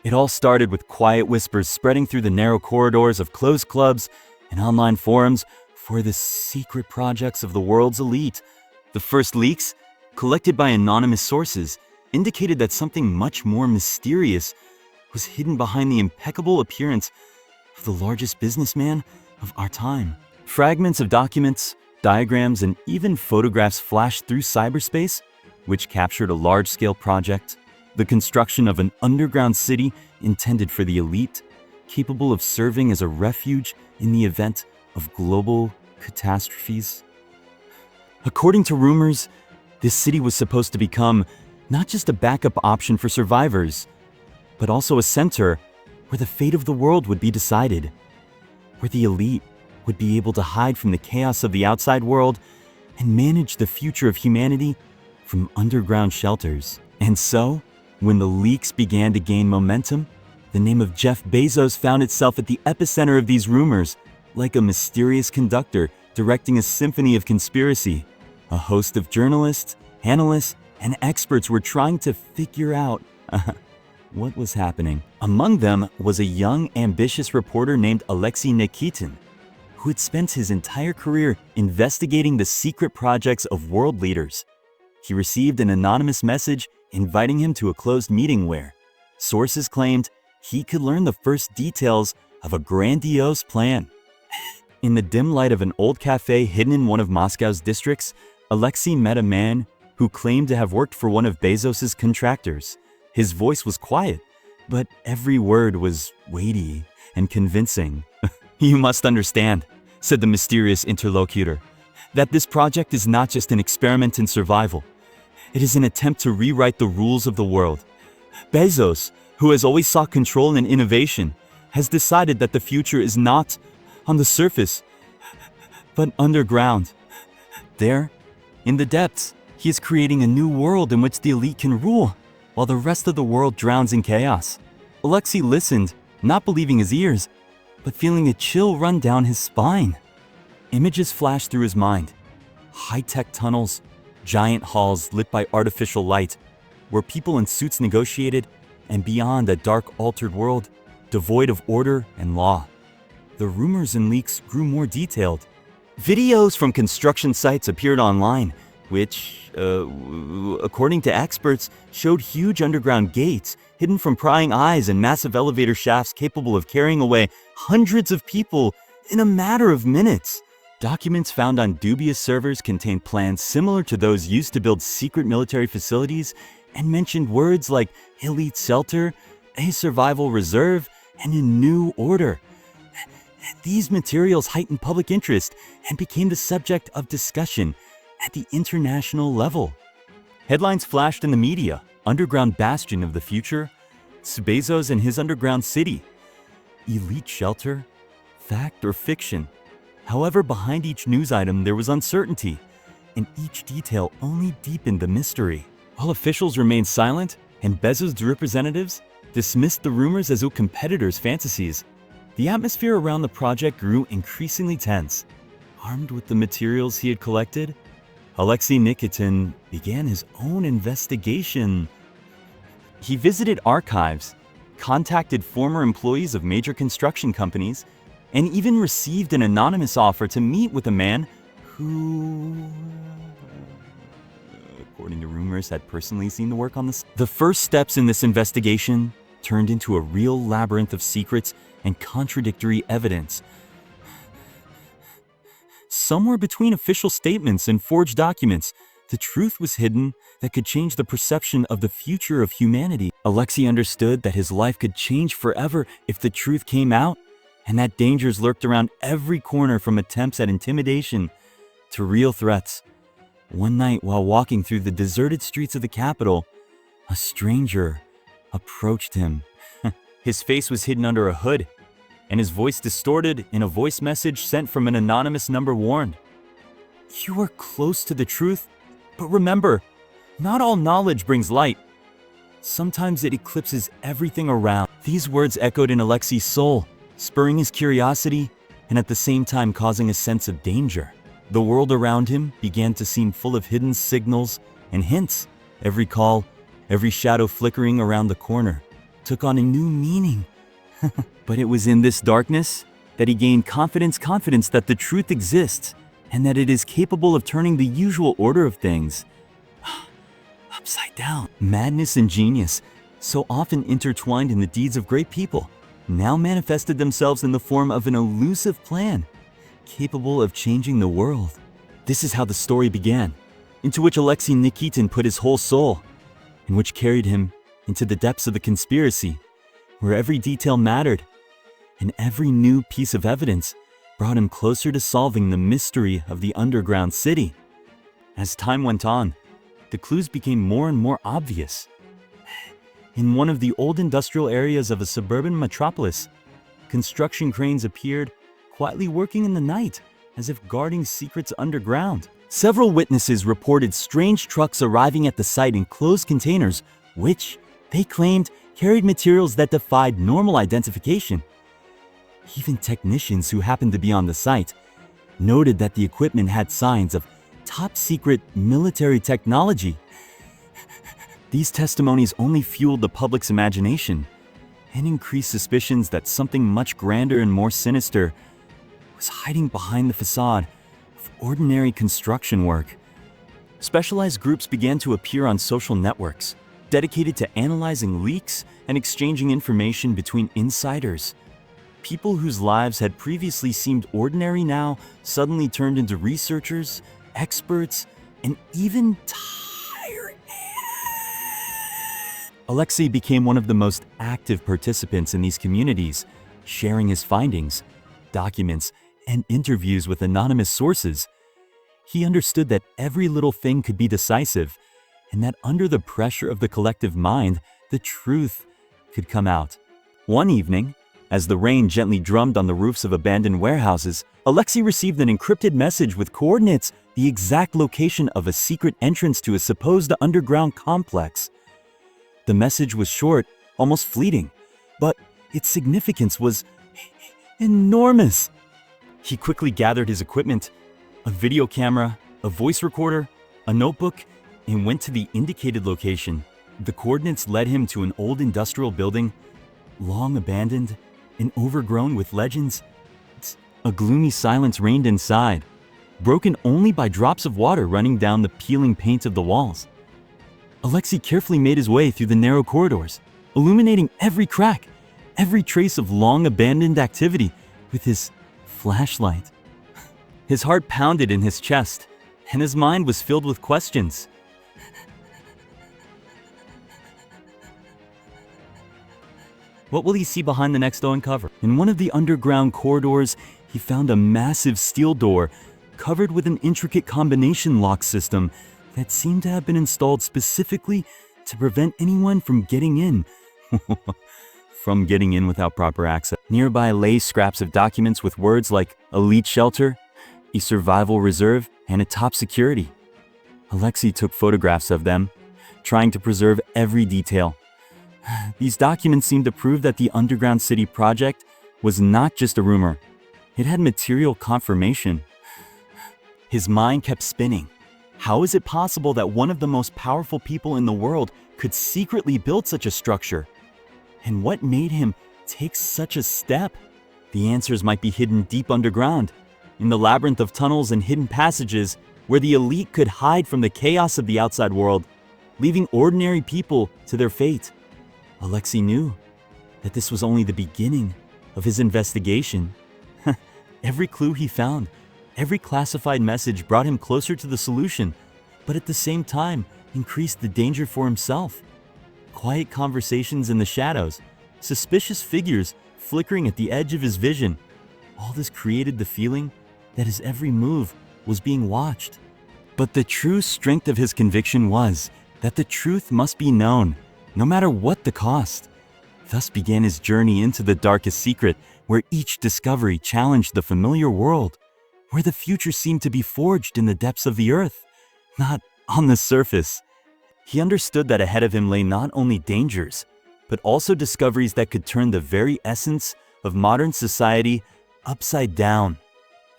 It all started with quiet whispers spreading through the narrow corridors of closed clubs and online forums for the secret projects of the world's elite. The first leaks, collected by anonymous sources, indicated that something much more mysterious was hidden behind the impeccable appearance of the largest businessman of our time. Fragments of documents, diagrams, and even photographs flashed through cyberspace, which captured a large-scale project, the construction of an underground city intended for the elite, capable of serving as a refuge in the event of global catastrophes. According to rumors, this city was supposed to become not just a backup option for survivors, but also a center where the fate of the world would be decided, where the elite would be able to hide from the chaos of the outside world and manage the future of humanity from underground shelters. And so, when the leaks began to gain momentum, the name of Jeff Bezos found itself at the epicenter of these rumors, like a mysterious conductor directing a symphony of conspiracy. A host of journalists, analysts, and experts were trying to figure out what was happening. Among them was a young, ambitious reporter named Alexei Nikitin, who had spent his entire career investigating the secret projects of world leaders. He received an anonymous message inviting him to a closed meeting where sources claimed he could learn the first details of a grandiose plan. In the dim light of an old cafe hidden in one of Moscow's districts, Alexei met a man who claimed to have worked for one of Bezos's contractors. His voice was quiet, but every word was weighty and convincing. "You must understand," said the mysterious interlocutor, "that this project is not just an experiment in survival. It is an attempt to rewrite the rules of the world. Bezos, who has always sought control and innovation, has decided that the future is not on the surface, but underground. There, in the depths, he is creating a new world in which the elite can rule, while the rest of the world drowns in chaos." Alexei listened, not believing his ears, but feeling a chill run down his spine. Images flashed through his mind. High-tech tunnels, giant halls lit by artificial light, where people in suits negotiated, and beyond a dark, altered world, devoid of order and law. The rumors and leaks grew more detailed. Videos from construction sites appeared online, which, according to experts, showed huge underground gates hidden from prying eyes and massive elevator shafts capable of carrying away hundreds of people in a matter of minutes. Documents found on dubious servers contained plans similar to those used to build secret military facilities and mentioned words like elite shelter, a survival reserve, and a new order. These materials heightened public interest and became the subject of discussion at the international level. Headlines flashed in the media: underground bastion of the future, Bezos and his underground city, elite shelter, fact or fiction. However, behind each news item there was uncertainty, and each detail only deepened the mystery. While officials remained silent and Bezos' representatives dismissed the rumors as competitors' fantasies, the atmosphere around the project grew increasingly tense. Armed with the materials he had collected, Alexei Nikitin began his own investigation. He visited archives, contacted former employees of major construction companies, and even received an anonymous offer to meet with a man who, according to rumors, had personally seen the work on this. The first steps in this investigation turned into a real labyrinth of secrets and contradictory evidence. Somewhere between official statements and forged documents, the truth was hidden that could change the perception of the future of humanity. Alexei understood that his life could change forever if the truth came out, and that dangers lurked around every corner, from attempts at intimidation to real threats. One night, while walking through the deserted streets of the capital, a stranger approached him. His face was hidden under a hood, and his voice distorted in a voice message sent from an anonymous number warned, "You are close to the truth, but remember, not all knowledge brings light. Sometimes it eclipses everything around." These words echoed in Alexei's soul, spurring his curiosity and at the same time causing a sense of danger. The world around him began to seem full of hidden signals and hints, every call, every shadow flickering around the corner, took on a new meaning. But it was in this darkness that he gained confidence that the truth exists and that it is capable of turning the usual order of things upside down. Madness and genius, so often intertwined in the deeds of great people, now manifested themselves in the form of an elusive plan, capable of changing the world. This is how the story began, into which Alexei Nikitin put his whole soul, and which carried him into the depths of the conspiracy, where every detail mattered, and every new piece of evidence brought him closer to solving the mystery of the underground city. As time went on, the clues became more and more obvious. In one of the old industrial areas of a suburban metropolis, construction cranes appeared, quietly working in the night, as if guarding secrets underground. Several witnesses reported strange trucks arriving at the site in closed containers, which, they claimed, carried materials that defied normal identification. Even technicians who happened to be on the site noted that the equipment had signs of top-secret military technology. These testimonies only fueled the public's imagination and increased suspicions that something much grander and more sinister was hiding behind the facade of ordinary construction work. Specialized groups began to appear on social networks, dedicated to analyzing leaks and exchanging information between insiders. People whose lives had previously seemed ordinary now suddenly turned into researchers, experts, and even Alexei became one of the most active participants in these communities, sharing his findings, documents, and interviews with anonymous sources. He understood that every little thing could be decisive, and that under the pressure of the collective mind, the truth could come out. One evening, as the rain gently drummed on the roofs of abandoned warehouses, Alexei received an encrypted message with coordinates, the exact location of a secret entrance to a supposed underground complex. The message was short, almost fleeting, but its significance was enormous. He quickly gathered his equipment, a video camera, a voice recorder, a notebook, and went to the indicated location. The coordinates led him to an old industrial building, long abandoned and overgrown with legends. A gloomy silence reigned inside, broken only by drops of water running down the peeling paint of the walls. Alexei carefully made his way through the narrow corridors, illuminating every crack, every trace of long-abandoned activity with his flashlight. His heart pounded in his chest, and his mind was filled with questions. What will he see behind the next stone cover? In one of the underground corridors, he found a massive steel door covered with an intricate combination lock system that seemed to have been installed specifically to prevent anyone from getting in. Without proper access. Nearby lay scraps of documents with words like elite shelter, a survival reserve, and a top security. Alexei took photographs of them, trying to preserve every detail. These documents seemed to prove that the underground city project was not just a rumor. It had material confirmation. His mind kept spinning. How is it possible that one of the most powerful people in the world could secretly build such a structure? And what made him take such a step? The answers might be hidden deep underground, in the labyrinth of tunnels and hidden passages where the elite could hide from the chaos of the outside world, leaving ordinary people to their fate. Alexei knew that this was only the beginning of his investigation. Every clue he found, every classified message brought him closer to the solution, but at the same time increased the danger for himself. Quiet conversations in the shadows, suspicious figures flickering at the edge of his vision. All this created the feeling that his every move was being watched. But the true strength of his conviction was that the truth must be known, no matter what the cost. Thus began his journey into the darkest secret, where each discovery challenged the familiar world, where the future seemed to be forged in the depths of the earth, not on the surface. He understood that ahead of him lay not only dangers, but also discoveries that could turn the very essence of modern society upside down.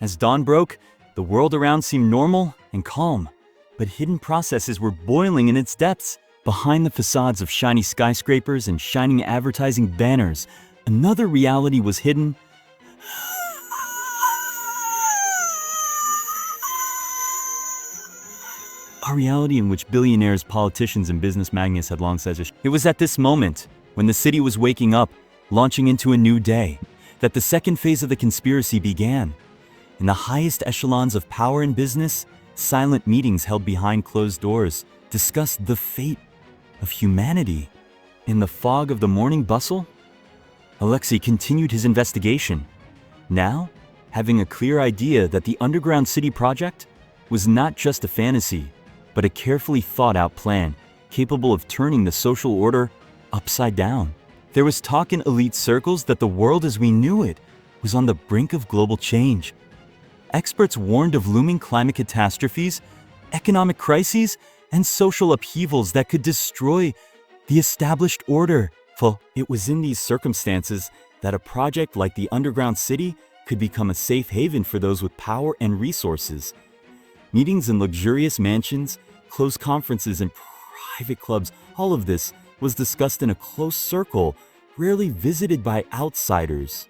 As dawn broke, the world around seemed normal and calm, but hidden processes were boiling in its depths. Behind the facades of shiny skyscrapers and shining advertising banners, another reality was hidden. A reality in which billionaires, politicians, and business magnates had long said it was at this moment, when the city was waking up, launching into a new day, that the second phase of the conspiracy began. In the highest echelons of power and business, silent meetings held behind closed doors discussed the fate of humanity. In the fog of the morning bustle, Alexei continued his investigation, now having a clear idea that the underground city project was not just a fantasy, but a carefully thought-out plan capable of turning the social order upside down. There was talk in elite circles that the world as we knew it was on the brink of global change. Experts warned of looming climate catastrophes, economic crises, and social upheavals that could destroy the established order. For it was in these circumstances that a project like the underground city could become a safe haven for those with power and resources. Meetings in luxurious mansions, closed conferences, and private clubs, all of this was discussed in a close circle, rarely visited by outsiders.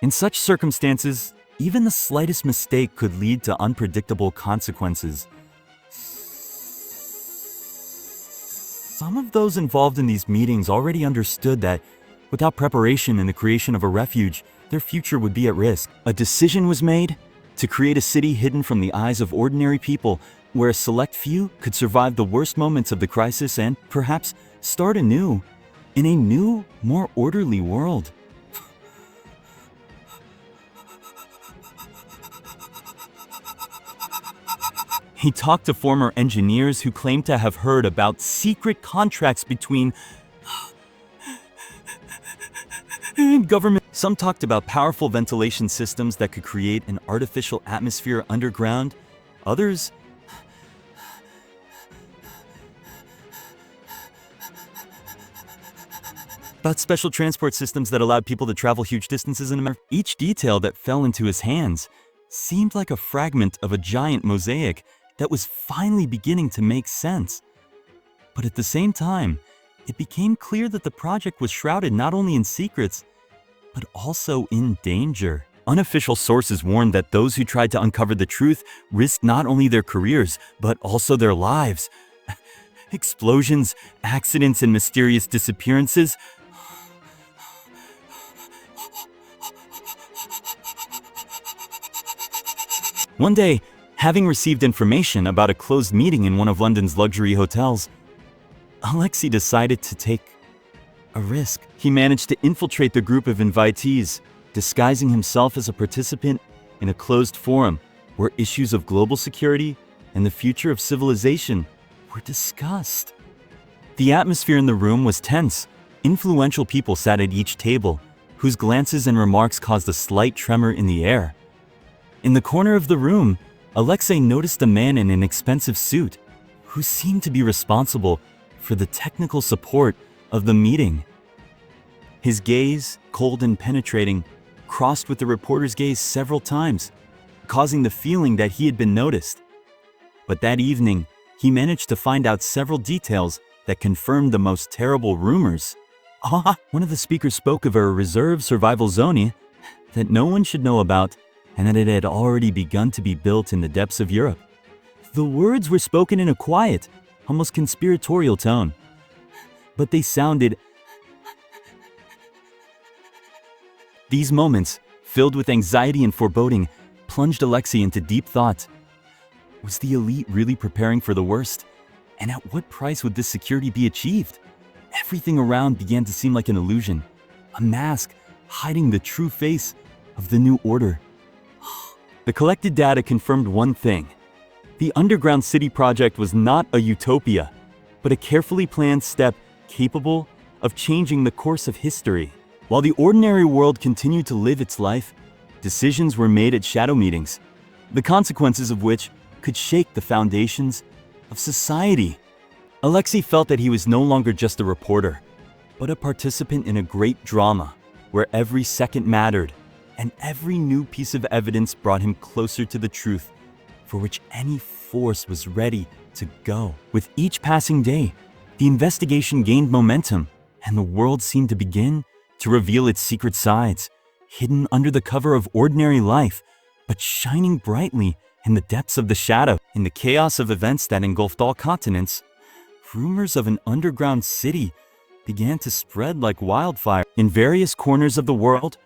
In such circumstances, even the slightest mistake could lead to unpredictable consequences. Some of those involved in these meetings already understood that, without preparation and the creation of a refuge, their future would be at risk. A decision was made to create a city hidden from the eyes of ordinary people, where a select few could survive the worst moments of the crisis and, perhaps, start anew, in a new, more orderly world. He talked to former engineers who claimed to have heard about secret contracts between government. Some talked about powerful ventilation systems that could create an artificial atmosphere underground. Others about special transport systems that allowed people to travel huge distances in America. Each detail that fell into his hands seemed like a fragment of a giant mosaic that was finally beginning to make sense. But at the same time, it became clear that the project was shrouded not only in secrets, but also in danger. Unofficial sources warned that those who tried to uncover the truth risked not only their careers, but also their lives. Explosions, accidents, and mysterious disappearances. One day, having received information about a closed meeting in one of London's luxury hotels, Alexei decided to take a risk. He managed to infiltrate the group of invitees, disguising himself as a participant in a closed forum where issues of global security and the future of civilization were discussed. The atmosphere in the room was tense. Influential people sat at each table, whose glances and remarks caused a slight tremor in the air. In the corner of the room, Alexei noticed a man in an expensive suit who seemed to be responsible for the technical support of the meeting. His gaze, cold and penetrating, crossed with the reporter's gaze several times, causing the feeling that he had been noticed. But that evening, he managed to find out several details that confirmed the most terrible rumors. One of the speakers spoke of a reserve survival zone that no one should know about, and that it had already begun to be built in the depths of Europe. The words were spoken in a quiet, almost conspiratorial tone, but they sounded. These moments, filled with anxiety and foreboding, plunged Alexei into deep thought. Was the elite really preparing for the worst? And at what price would this security be achieved? Everything around began to seem like an illusion, a mask hiding the true face of the new order. The collected data confirmed one thing. The underground city project was not a utopia, but a carefully planned step capable of changing the course of history. While the ordinary world continued to live its life, decisions were made at shadow meetings, the consequences of which could shake the foundations of society. Alexei felt that he was no longer just a reporter, but a participant in a great drama where every second mattered, and every new piece of evidence brought him closer to the truth, for which any force was ready to go. With each passing day, the investigation gained momentum, and the world seemed to begin to reveal its secret sides, hidden under the cover of ordinary life, but shining brightly in the depths of the shadow. In the chaos of events that engulfed all continents, rumors of an underground city began to spread like wildfire. In various corners of the world,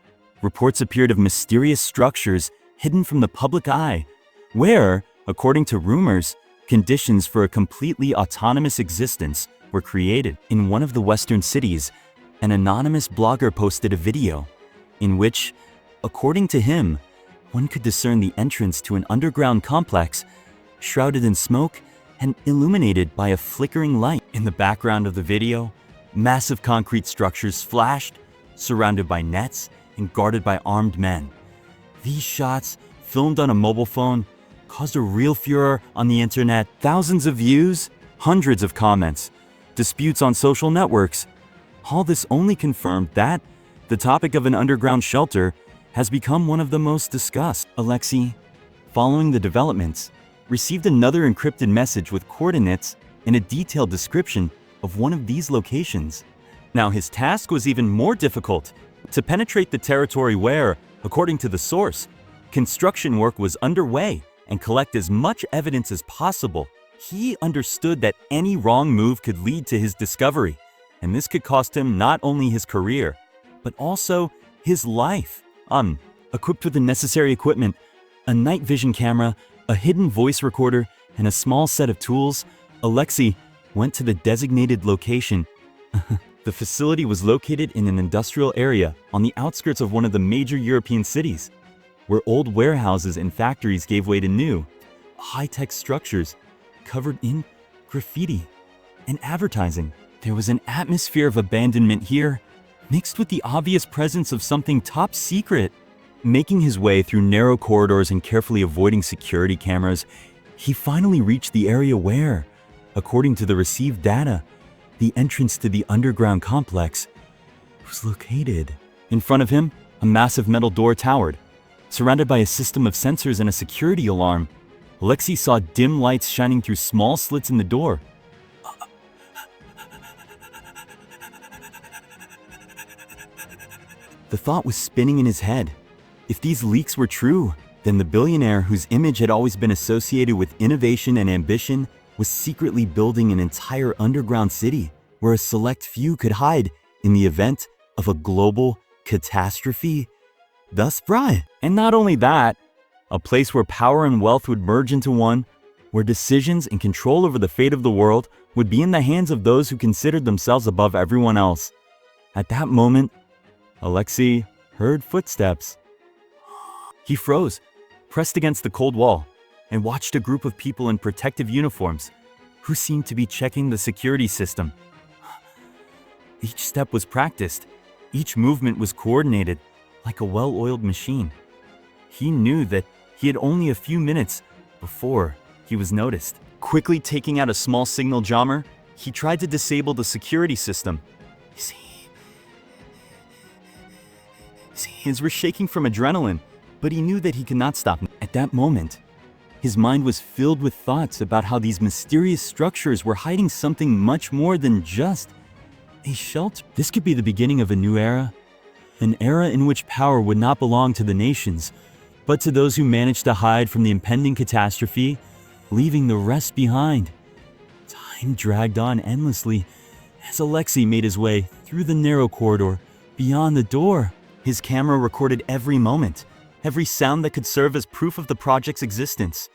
reports appeared of mysterious structures hidden from the public eye, where, according to rumors, conditions for a completely autonomous existence were created. In one of the Western cities, an anonymous blogger posted a video in which, according to him, one could discern the entrance to an underground complex shrouded in smoke and illuminated by a flickering light. In the background of the video, massive concrete structures flashed, surrounded by nets and guarded by armed men. These shots, filmed on a mobile phone, caused a real furor on the internet. Thousands of views, hundreds of comments, disputes on social networks. All this only confirmed that the topic of an underground shelter has become one of the most discussed. Alexei, following the developments, received another encrypted message with coordinates and a detailed description of one of these locations. Now his task was even more difficult: to penetrate the territory where, according to the source, construction work was underway and collect as much evidence as possible. He understood that any wrong move could lead to his discovery, and this could cost him not only his career, but also his life. Equipped with the necessary equipment, a night vision camera, a hidden voice recorder, and a small set of tools, Alexei went to the designated location. The facility was located in an industrial area on the outskirts of one of the major European cities, where old warehouses and factories gave way to new, high-tech structures covered in graffiti and advertising. There was an atmosphere of abandonment here, mixed with the obvious presence of something top secret. Making his way through narrow corridors and carefully avoiding security cameras, he finally reached the area where, according to the received data, the entrance to the underground complex was located. In front of him, a massive metal door towered. Surrounded by a system of sensors and a security alarm, Alexei saw dim lights shining through small slits in the door. The thought was spinning in his head. If these leaks were true, then the billionaire whose image had always been associated with innovation and ambition was secretly building an entire underground city where a select few could hide in the event of a global catastrophe. Thus Brian. And not only that, a place where power and wealth would merge into one, where decisions and control over the fate of the world would be in the hands of those who considered themselves above everyone else. At that moment, Alexei heard footsteps. He froze, pressed against the cold wall, and watched a group of people in protective uniforms who seemed to be checking the security system. Each step was practiced. Each movement was coordinated, like a well-oiled machine. He knew that he had only a few minutes before he was noticed. Quickly taking out a small signal jammer, he tried to disable the security system. His hands were shaking from adrenaline, but he knew that he could not stop. At that moment, his mind was filled with thoughts about how these mysterious structures were hiding something much more than just a shelter. This could be the beginning of a new era, an era in which power would not belong to the nations, but to those who managed to hide from the impending catastrophe, leaving the rest behind. Time dragged on endlessly as Alexei made his way through the narrow corridor beyond the door. His camera recorded every moment, every sound that could serve as proof of the project's existence.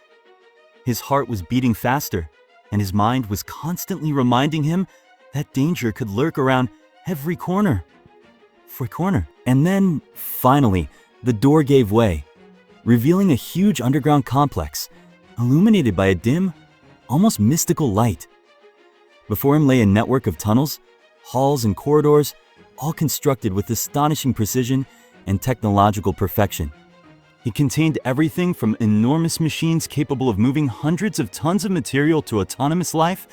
His heart was beating faster, and his mind was constantly reminding him that danger could lurk around every corner. And then, finally, the door gave way, revealing a huge underground complex, illuminated by a dim, almost mystical light. Before him lay a network of tunnels, halls, and corridors, all constructed with astonishing precision and technological perfection. It contained everything from enormous machines capable of moving hundreds of tons of material to autonomous life,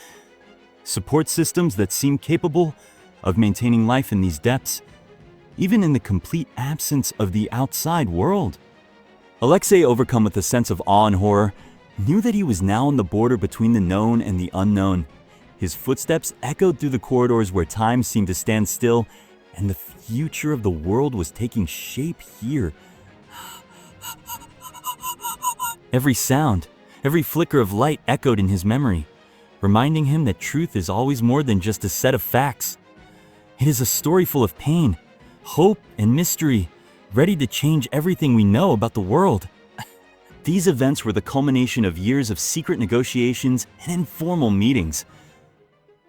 support systems that seemed capable of maintaining life in these depths, even in the complete absence of the outside world. Alexei, overcome with a sense of awe and horror, knew that he was now on the border between the known and the unknown. His footsteps echoed through the corridors where time seemed to stand still, and the future of the world was taking shape here. Every sound, every flicker of light echoed in his memory, reminding him that truth is always more than just a set of facts. It is a story full of pain, hope, and mystery, ready to change everything we know about the world. These events were the culmination of years of secret negotiations and informal meetings,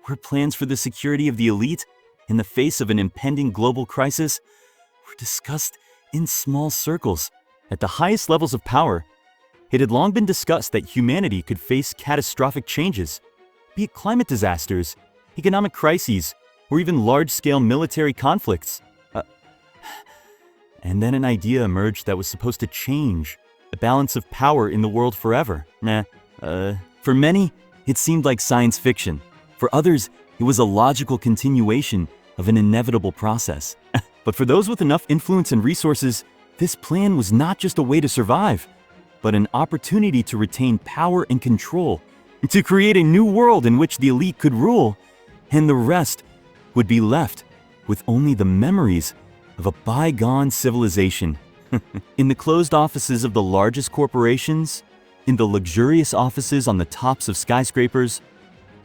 where plans for the security of the elite in the face of an impending global crisis were discussed in small circles. At the highest levels of power, it had long been discussed that humanity could face catastrophic changes, be it climate disasters, economic crises, or even large-scale military conflicts. And then an idea emerged that was supposed to change the balance of power in the world forever. For many, it seemed like science fiction. For others, it was a logical continuation of an inevitable process. But for those with enough influence and resources, this plan was not just a way to survive, but an opportunity to retain power and control, to create a new world in which the elite could rule, and the rest would be left with only the memories of a bygone civilization. In the closed offices of the largest corporations, in the luxurious offices on the tops of skyscrapers,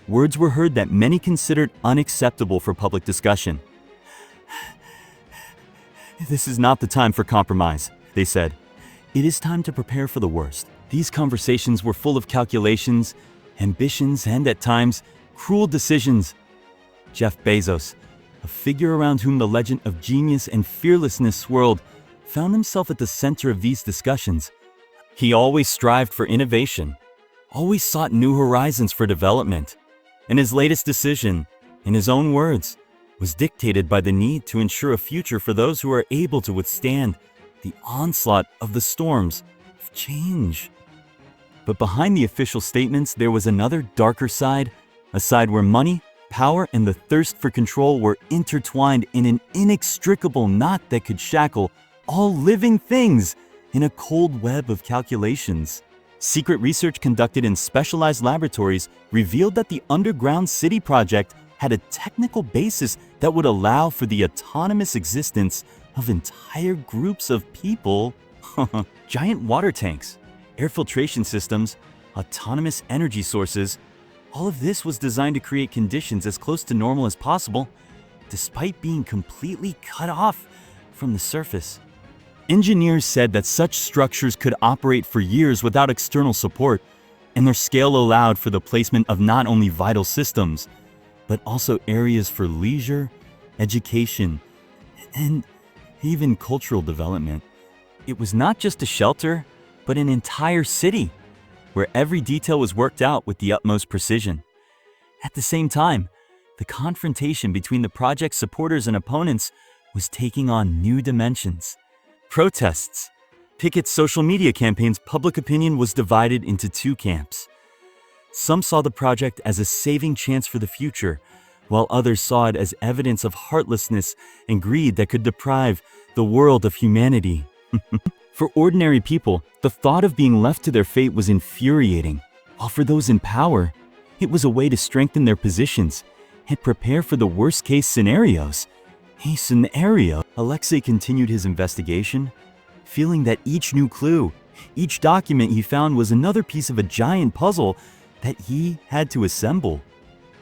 words were heard that many considered unacceptable for public discussion. "This is not the time for compromise," they said. "It is time to prepare for the worst." These conversations were full of calculations, ambitions, and at times, cruel decisions. Jeff Bezos, a figure around whom the legend of genius and fearlessness swirled, found himself at the center of these discussions. He always strived for innovation, always sought new horizons for development, and his latest decision, in his own words, was dictated by the need to ensure a future for those who are able to withstand the onslaught of the storms of change. But behind the official statements, there was another darker side, a side where money, power, and the thirst for control were intertwined in an inextricable knot that could shackle all living things in a cold web of calculations. Secret research conducted in specialized laboratories revealed that the underground city project had a technical basis that would allow for the autonomous existence of entire groups of people. Giant water tanks, air filtration systems, autonomous energy sources, all of this was designed to create conditions as close to normal as possible, despite being completely cut off from the surface. Engineers said that such structures could operate for years without external support, and their scale allowed for the placement of not only vital systems, but also areas for leisure, education, and even cultural development. It was not just a shelter, but an entire city, where every detail was worked out with the utmost precision. At the same time, the confrontation between the project's supporters and opponents was taking on new dimensions. Protests, pickets, social media campaigns, public opinion was divided into two camps. Some saw the project as a saving chance for the future, while others saw it as evidence of heartlessness and greed that could deprive the world of humanity. For ordinary people, the thought of being left to their fate was infuriating, while for those in power, it was a way to strengthen their positions and prepare for the worst-case scenarios. Alexei continued his investigation, feeling that each new clue, each document he found was another piece of a giant puzzle that he had to assemble.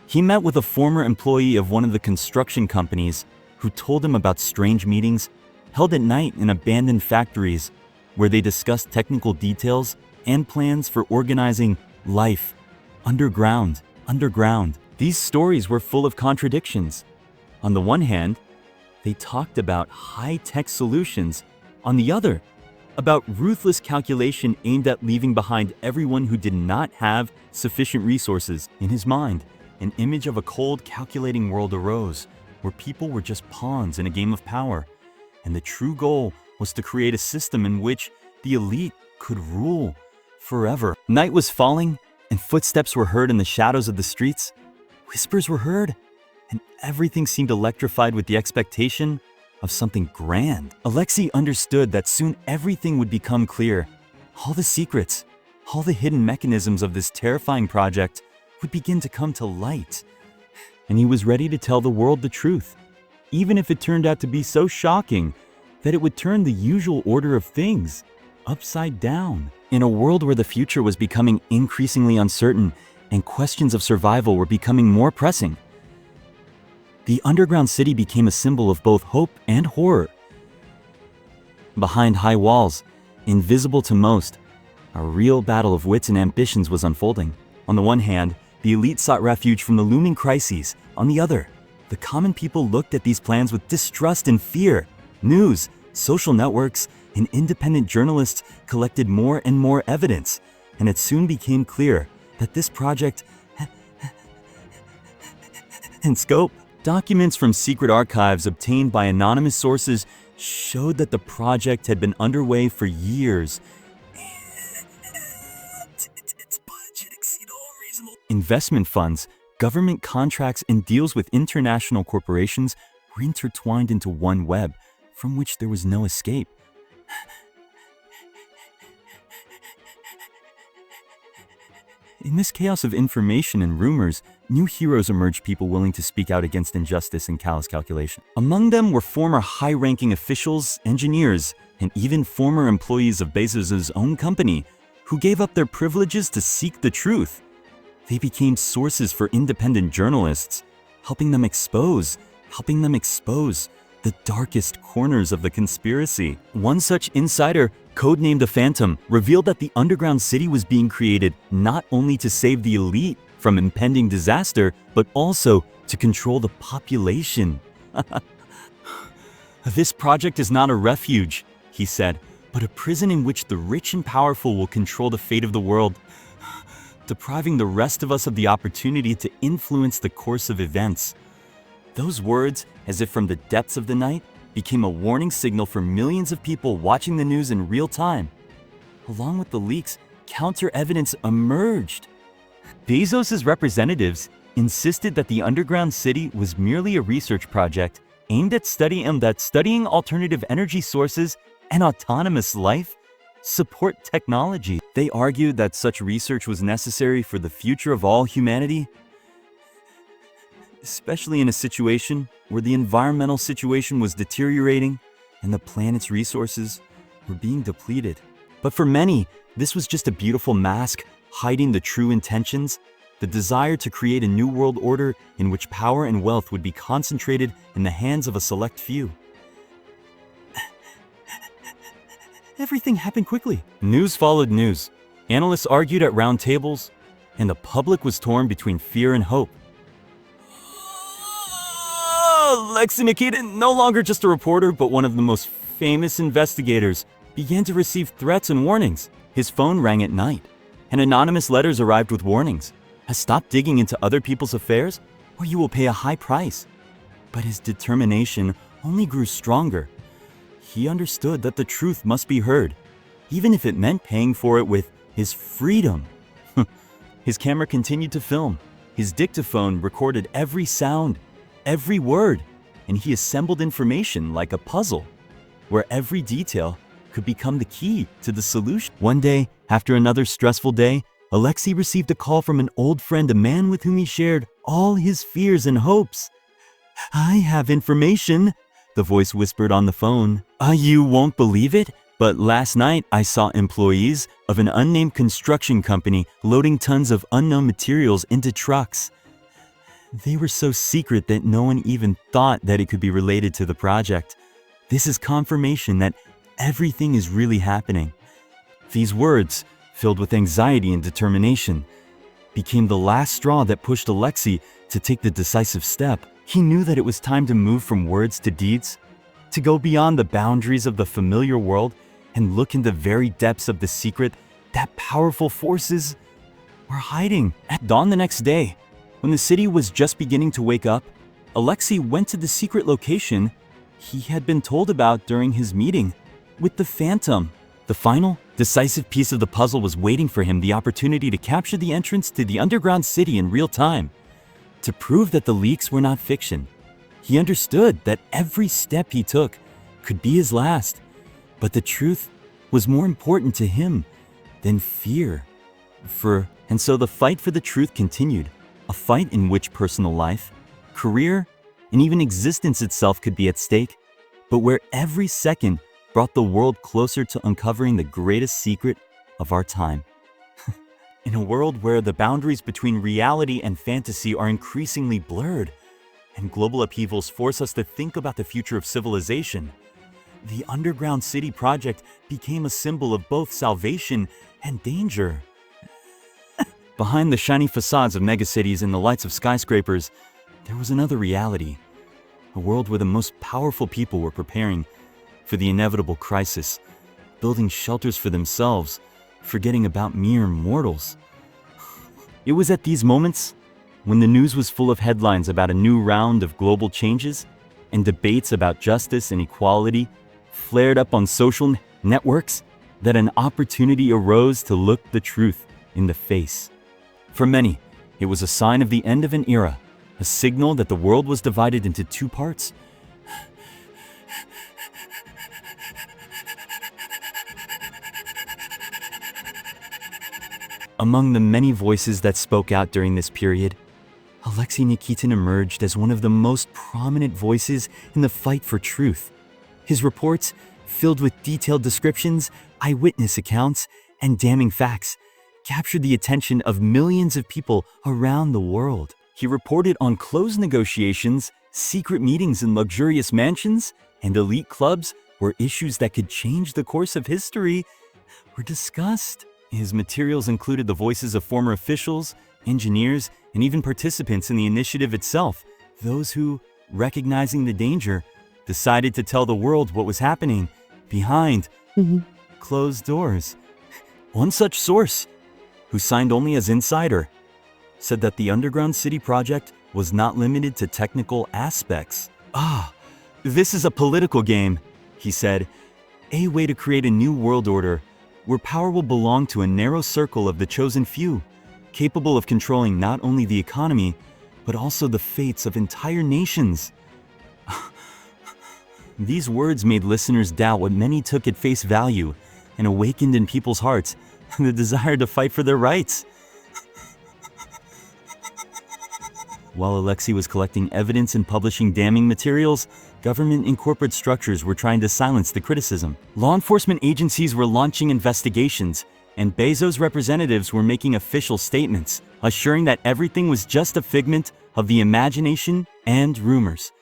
He met with a former employee of one of the construction companies who told him about strange meetings held at night in abandoned factories where they discussed technical details and plans for organizing life underground. These stories were full of contradictions. On the one hand, they talked about high-tech solutions. On the other, about ruthless calculation aimed at leaving behind everyone who did not have sufficient resources. In his mind, an image of a cold, calculating world arose, where people were just pawns in a game of power, and the true goal was to create a system in which the elite could rule forever. Night was falling, and footsteps were heard in the shadows of the streets. Whispers were heard, and everything seemed electrified with the expectation of something grand. Alexei understood that soon everything would become clear. All the secrets, all the hidden mechanisms of this terrifying project would begin to come to light. And he was ready to tell the world the truth, even if it turned out to be so shocking that it would turn the usual order of things upside down. In a world where the future was becoming increasingly uncertain and questions of survival were becoming more pressing, the underground city became a symbol of both hope and horror. Behind high walls, invisible to most, a real battle of wits and ambitions was unfolding. On the one hand, the elite sought refuge from the looming crises. On the other, the common people looked at these plans with distrust and fear. News, social networks, and independent journalists collected more and more evidence, and it soon became clear that this project in scope. Documents from secret archives obtained by anonymous sources showed that the project had been underway for years. Its budget exceeded all reasonable. Investment funds, government contracts, and deals with international corporations were intertwined into one web from which there was no escape. In this chaos of information and rumors, new heroes emerged, people willing to speak out against injustice and callous calculation. Among them were former high-ranking officials, engineers, and even former employees of Bezos' own company who gave up their privileges to seek the truth. They became sources for independent journalists, helping them expose the darkest corners of the conspiracy. One such insider, codenamed the Phantom, revealed that the underground city was being created not only to save the elite from impending disaster, but also to control the population. This project is not a refuge, he said, but a prison in which the rich and powerful will control the fate of the world, depriving the rest of us of the opportunity to influence the course of events. Those words, as if from the depths of the night, became a warning signal for millions of people watching the news in real time. Along with the leaks, counter-evidence emerged. Bezos' representatives insisted that the underground city was merely a research project aimed at studying alternative energy sources and autonomous life support technology. They argued that such research was necessary for the future of all humanity, especially in a situation where the environmental situation was deteriorating and the planet's resources were being depleted. But for many, this was just a beautiful mask hiding the true intentions, the desire to create a new world order in which power and wealth would be concentrated in the hands of a select few. Everything happened quickly. News followed news. Analysts argued at round tables, and the public was torn between fear and hope. Alexei Nikita, no longer just a reporter, but one of the most famous investigators, began to receive threats and warnings. His phone rang at night, and anonymous letters arrived with warnings. Stop digging into other people's affairs, or you will pay a high price. But his determination only grew stronger. He understood that the truth must be heard, even if it meant paying for it with his freedom. His camera continued to film. His dictaphone recorded every sound, every word, and he assembled information like a puzzle, where every detail could become the key to the solution. One day, after another stressful day, Alexei received a call from an old friend, a man with whom he shared all his fears and hopes. "I have information," the voice whispered on the phone. You won't believe it, but last night I saw employees of an unnamed construction company loading tons of unknown materials into trucks. They were so secret that no one even thought that it could be related to the project. This is confirmation that everything is really happening." These words, filled with anxiety and determination, became the last straw that pushed Alexei to take the decisive step. He knew that it was time to move from words to deeds, to go beyond the boundaries of the familiar world and look in the very depths of the secret that powerful forces were hiding. At dawn the next day, when the city was just beginning to wake up, Alexei went to the secret location he had been told about during his meeting with the Phantom. The final, decisive piece of the puzzle was waiting for him, the opportunity to capture the entrance to the underground city in real time, to prove that the leaks were not fiction. He understood that every step he took could be his last, but the truth was more important to him than fear. And so the fight for the truth continued, a fight in which personal life, career, and even existence itself could be at stake, but where every second brought the world closer to uncovering the greatest secret of our time. In a world where the boundaries between reality and fantasy are increasingly blurred, and global upheavals force us to think about the future of civilization, the underground city project became a symbol of both salvation and danger. Behind the shiny facades of megacities and the lights of skyscrapers, there was another reality, a world where the most powerful people were preparing for the inevitable crisis, building shelters for themselves, forgetting about mere mortals. It was at these moments, when the news was full of headlines about a new round of global changes and debates about justice and equality flared up on social networks, that an opportunity arose to look the truth in the face. For many, it was a sign of the end of an era, a signal that the world was divided into two parts. Among the many voices that spoke out during this period, Alexei Nikitin emerged as one of the most prominent voices in the fight for truth. His reports, filled with detailed descriptions, eyewitness accounts, and damning facts, captured the attention of millions of people around the world. He reported on closed negotiations, secret meetings in luxurious mansions, and elite clubs where issues that could change the course of history were discussed. His materials included the voices of former officials, engineers, and even participants in the initiative itself, those who, recognizing the danger, decided to tell the world what was happening behind closed doors. One such source, who signed only as insider, said that the underground city project was not limited to technical aspects. This is a political game, he said, a way to create a new world order where power will belong to a narrow circle of the chosen few, capable of controlling not only the economy, but also the fates of entire nations. These words made listeners doubt what many took at face value and awakened in people's hearts the desire to fight for their rights. While Alexei was collecting evidence and publishing damning materials, government and corporate structures were trying to silence the criticism. Law enforcement agencies were launching investigations, and Bezos' representatives were making official statements, assuring that everything was just a figment of the imagination and rumors.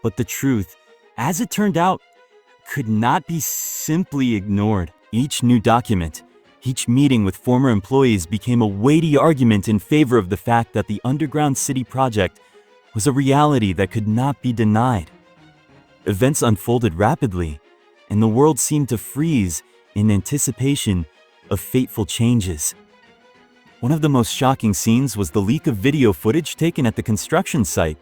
But the truth, as it turned out, could not be simply ignored. Each new document, each meeting with former employees became a weighty argument in favor of the fact that the underground city project was a reality that could not be denied. Events unfolded rapidly, and the world seemed to freeze in anticipation of fateful changes. One of the most shocking scenes was the leak of video footage taken at the construction site.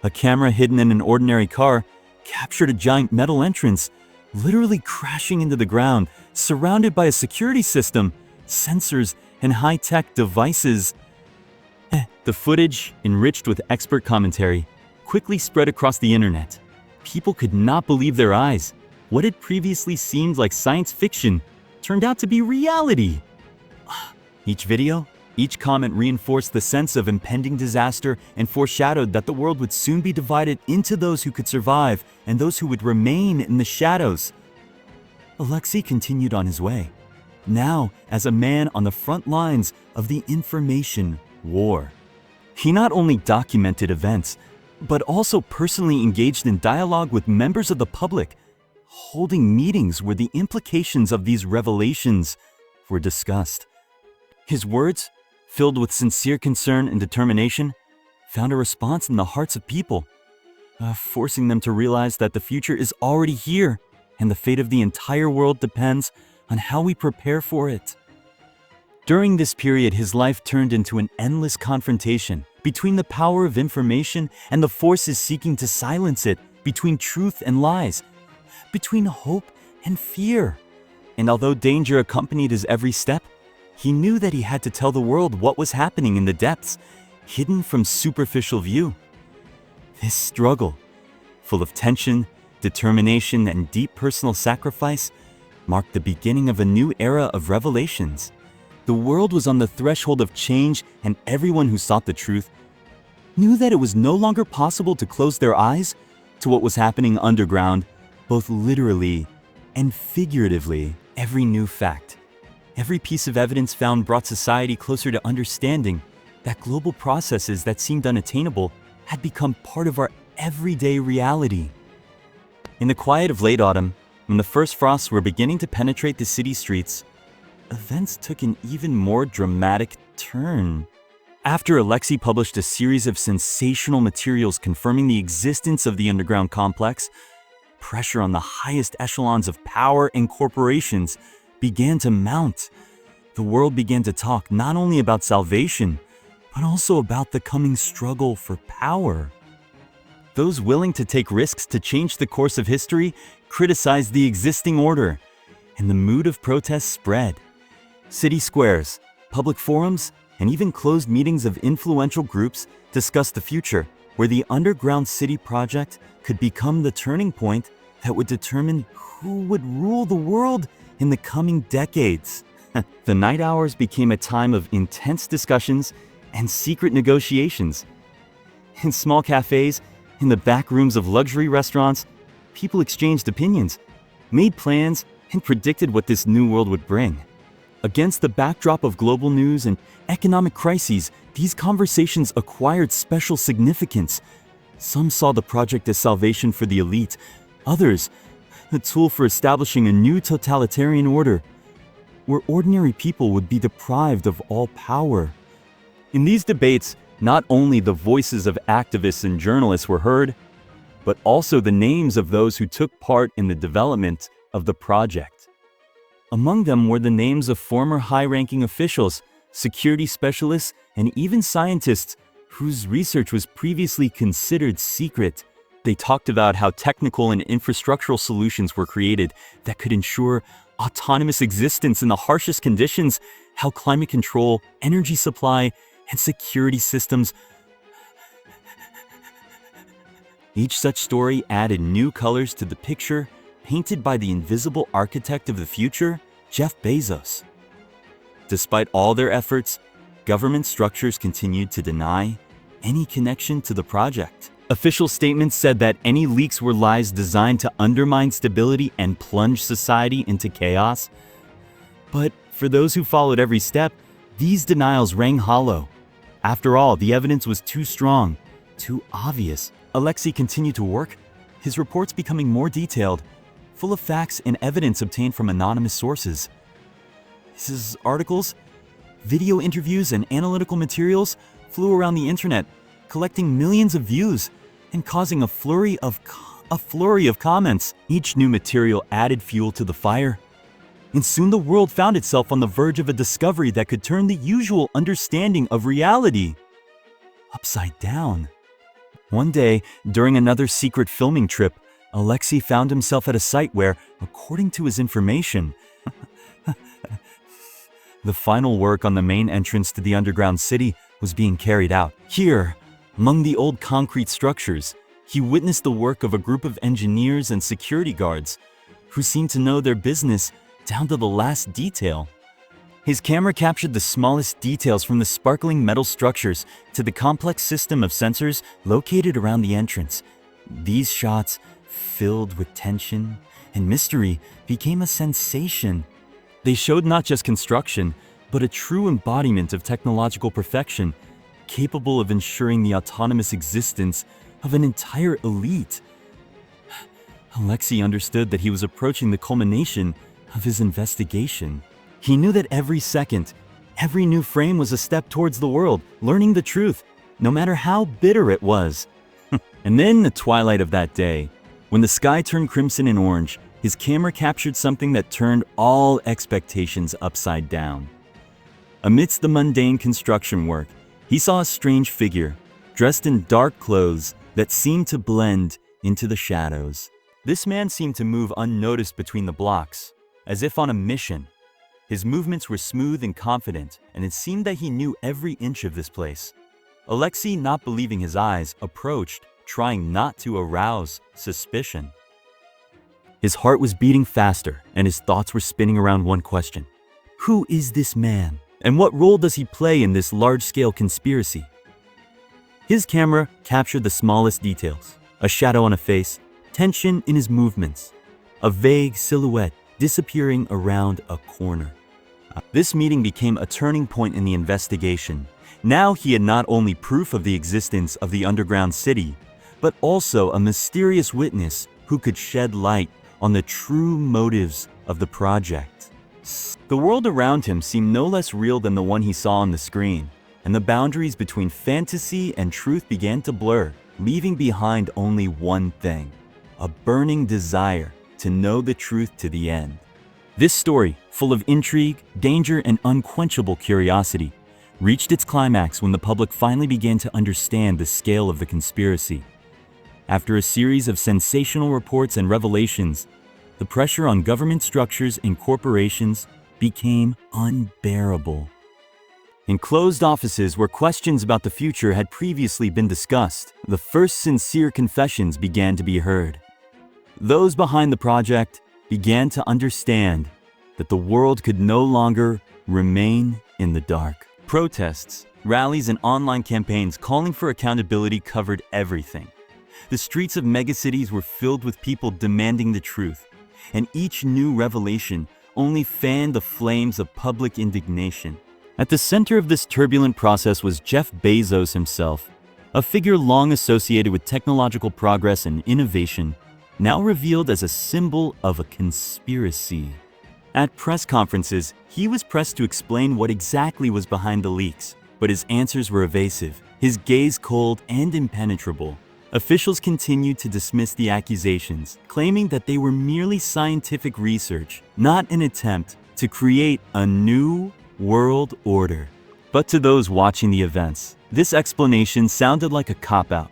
A camera hidden in an ordinary car captured a giant metal entrance literally crashing into the ground, surrounded by a security system, sensors, and high-tech devices. The footage, enriched with expert commentary, quickly spread across the internet. People could not believe their eyes. What had previously seemed like science fiction turned out to be reality. Each video, each comment reinforced the sense of impending disaster and foreshadowed that the world would soon be divided into those who could survive and those who would remain in the shadows. Alexei continued on his way, now as a man on the front lines of the information war. He not only documented events, but also personally engaged in dialogue with members of the public, holding meetings where the implications of these revelations were discussed. His words, filled with sincere concern and determination, found a response in the hearts of people, forcing them to realize that the future is already here and the fate of the entire world depends on how we prepare for it. During this period, his life turned into an endless confrontation between the power of information and the forces seeking to silence it, between truth and lies, between hope and fear. And although danger accompanied his every step, he knew that he had to tell the world what was happening in the depths, hidden from superficial view. This struggle, full of tension, determination, and deep personal sacrifice, marked the beginning of a new era of revelations, The world was on the threshold of change, and everyone who sought the truth knew that it was no longer possible to close their eyes to what was happening underground, both literally and figuratively. Every new fact, every piece of evidence found brought society closer to understanding that global processes that seemed unattainable had become part of our everyday reality. In the quiet of late autumn, when the first frosts were beginning to penetrate the city streets, events took an even more dramatic turn. After Alexei published a series of sensational materials confirming the existence of the underground complex, pressure on the highest echelons of power and corporations began to mount. The world began to talk not only about salvation, but also about the coming struggle for power. Those willing to take risks to change the course of history criticized the existing order, and the mood of protest spread. City squares, public forums, and even closed meetings of influential groups discussed the future, where the underground city project could become the turning point that would determine who would rule the world in the coming decades. The night hours became a time of intense discussions and secret negotiations. In small cafes, in the back rooms of luxury restaurants, people exchanged opinions, made plans, and predicted what this new world would bring. Against the backdrop of global news and economic crises, these conversations acquired special significance. Some saw the project as salvation for the elite, others a tool for establishing a new totalitarian order, where ordinary people would be deprived of all power. In these debates, not only the voices of activists and journalists were heard, but also the names of those who took part in the development of the project. Among them were the names of former high-ranking officials, security specialists, and even scientists whose research was previously considered secret. They talked about how technical and infrastructural solutions were created that could ensure autonomous existence in the harshest conditions, how climate control, energy supply, and security systems. Each such story added new colors to the picture painted by the invisible architect of the future, Jeff Bezos. Despite all their efforts, government structures continued to deny any connection to the project. Official statements said that any leaks were lies designed to undermine stability and plunge society into chaos. But for those who followed every step, these denials rang hollow. After all, the evidence was too strong, too obvious. Alexei continued to work, his reports becoming more detailed, full of facts and evidence obtained from anonymous sources. His articles, video interviews, and analytical materials flew around the internet, collecting millions of views and causing a flurry of comments. Each new material added fuel to the fire, and soon the world found itself on the verge of a discovery that could turn the usual understanding of reality upside down. One day, during another secret filming trip, Alexei found himself at a site where, according to his information, the final work on the main entrance to the underground city was being carried out. Here, among the old concrete structures, he witnessed the work of a group of engineers and security guards who seemed to know their business down to the last detail. His camera captured the smallest details, from the sparkling metal structures to the complex system of sensors located around the entrance. These shots, filled with tension and mystery, became a sensation. They showed not just construction, but a true embodiment of technological perfection, capable of ensuring the autonomous existence of an entire elite. Alexei understood that he was approaching the culmination of his investigation. He knew that every second, every new frame was a step towards the world, learning the truth, no matter how bitter it was. And then, in the twilight of that day, when the sky turned crimson and orange, his camera captured something that turned all expectations upside down. Amidst the mundane construction work, he saw a strange figure, dressed in dark clothes that seemed to blend into the shadows. This man seemed to move unnoticed between the blocks, as if on a mission. His movements were smooth and confident, and it seemed that he knew every inch of this place. Alexei, not believing his eyes, approached, trying not to arouse suspicion. His heart was beating faster, and his thoughts were spinning around one question. Who is this man, And what role does he play in this large-scale conspiracy? His camera captured the smallest details: a shadow on a face, tension in his movements, a vague silhouette disappearing around a corner. This meeting became a turning point in the investigation. Now he had not only proof of the existence of the underground city, but also a mysterious witness who could shed light on the true motives of the project. The world around him seemed no less real than the one he saw on the screen, and the boundaries between fantasy and truth began to blur, leaving behind only one thing: a burning desire to know the truth to the end. This story, full of intrigue, danger, and unquenchable curiosity, reached its climax when the public finally began to understand the scale of the conspiracy. After a series of sensational reports and revelations, the pressure on government structures and corporations became unbearable. In closed offices where questions about the future had previously been discussed, the first sincere confessions began to be heard. Those behind the project began to understand that the world could no longer remain in the dark. Protests, rallies, and online campaigns calling for accountability covered everything. The streets of megacities were filled with people demanding the truth, and each new revelation only fanned the flames of public indignation. At the center of this turbulent process was Jeff Bezos himself, a figure long associated with technological progress and innovation, now revealed as a symbol of a conspiracy. At press conferences, he was pressed to explain what exactly was behind the leaks, but his answers were evasive, his gaze cold and impenetrable. Officials continued to dismiss the accusations, claiming that they were merely scientific research, not an attempt to create a new world order. But to those watching the events, this explanation sounded like a cop-out,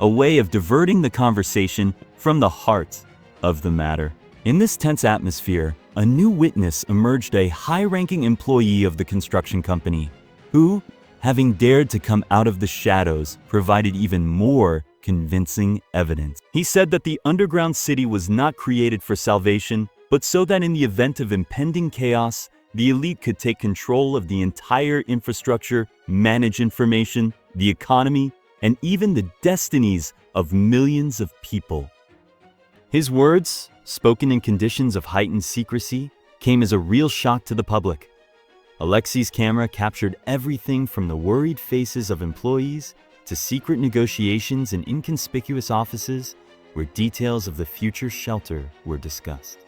a way of diverting the conversation from the heart of the matter. In this tense atmosphere, a new witness emerged, a high-ranking employee of the construction company, who, having dared to come out of the shadows, provided even more convincing evidence. He said that the underground city was not created for salvation, but so that in the event of impending chaos, the elite could take control of the entire infrastructure, manage information, the economy, and even the destinies of millions of people. His words, spoken in conditions of heightened secrecy, came as a real shock to the public. Alexei's camera captured everything from the worried faces of employees to secret negotiations in inconspicuous offices where details of the future shelter were discussed.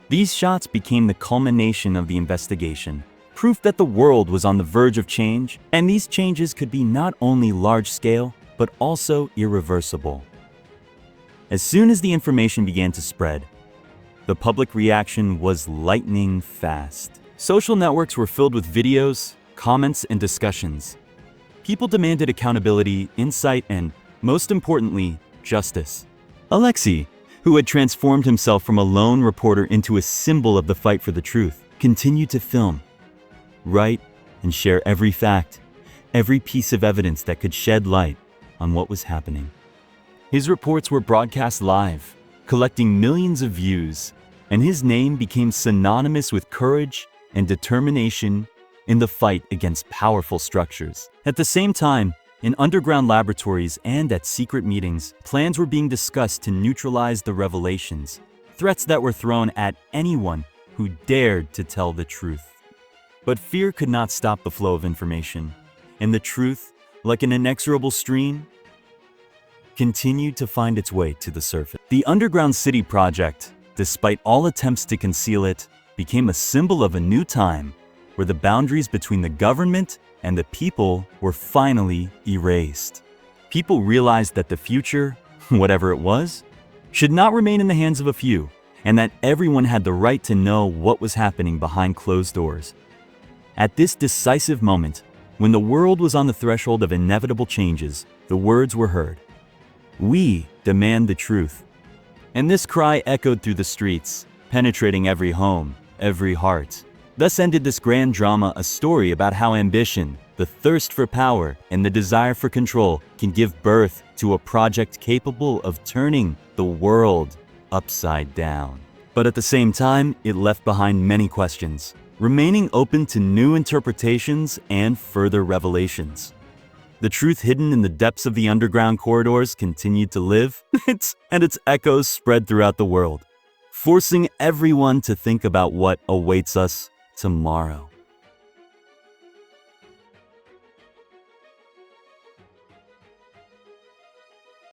These shots became the culmination of the investigation, proof that the world was on the verge of change, and these changes could be not only large-scale, but also irreversible. As soon as the information began to spread, the public reaction was lightning fast. Social networks were filled with videos, comments, and discussions. People demanded accountability, insight, and, most importantly, justice. Alexei, who had transformed himself from a lone reporter into a symbol of the fight for the truth, continued to film, write, and share every fact, every piece of evidence that could shed light on what was happening. His reports were broadcast live, collecting millions of views, and his name became synonymous with courage and determination in the fight against powerful structures. At the same time, in underground laboratories and at secret meetings, plans were being discussed to neutralize the revelations, threats that were thrown at anyone who dared to tell the truth. But fear could not stop the flow of information, and the truth, like an inexorable stream, continued to find its way to the surface. The Underground City project, despite all attempts to conceal it, became a symbol of a new time where the boundaries between the government and the people were finally erased. People realized that the future, whatever it was, should not remain in the hands of a few, and that everyone had the right to know what was happening behind closed doors. At this decisive moment, when the world was on the threshold of inevitable changes, the words were heard: "We demand the truth." And this cry echoed through the streets, penetrating every home, every heart. Thus ended this grand drama, a story about how ambition, the thirst for power, and the desire for control can give birth to a project capable of turning the world upside down. But at the same time, it left behind many questions. remaining open to new interpretations and further revelations. The truth hidden in the depths of the underground corridors continued to live, and its echoes spread throughout the world, forcing everyone to think about what awaits us tomorrow.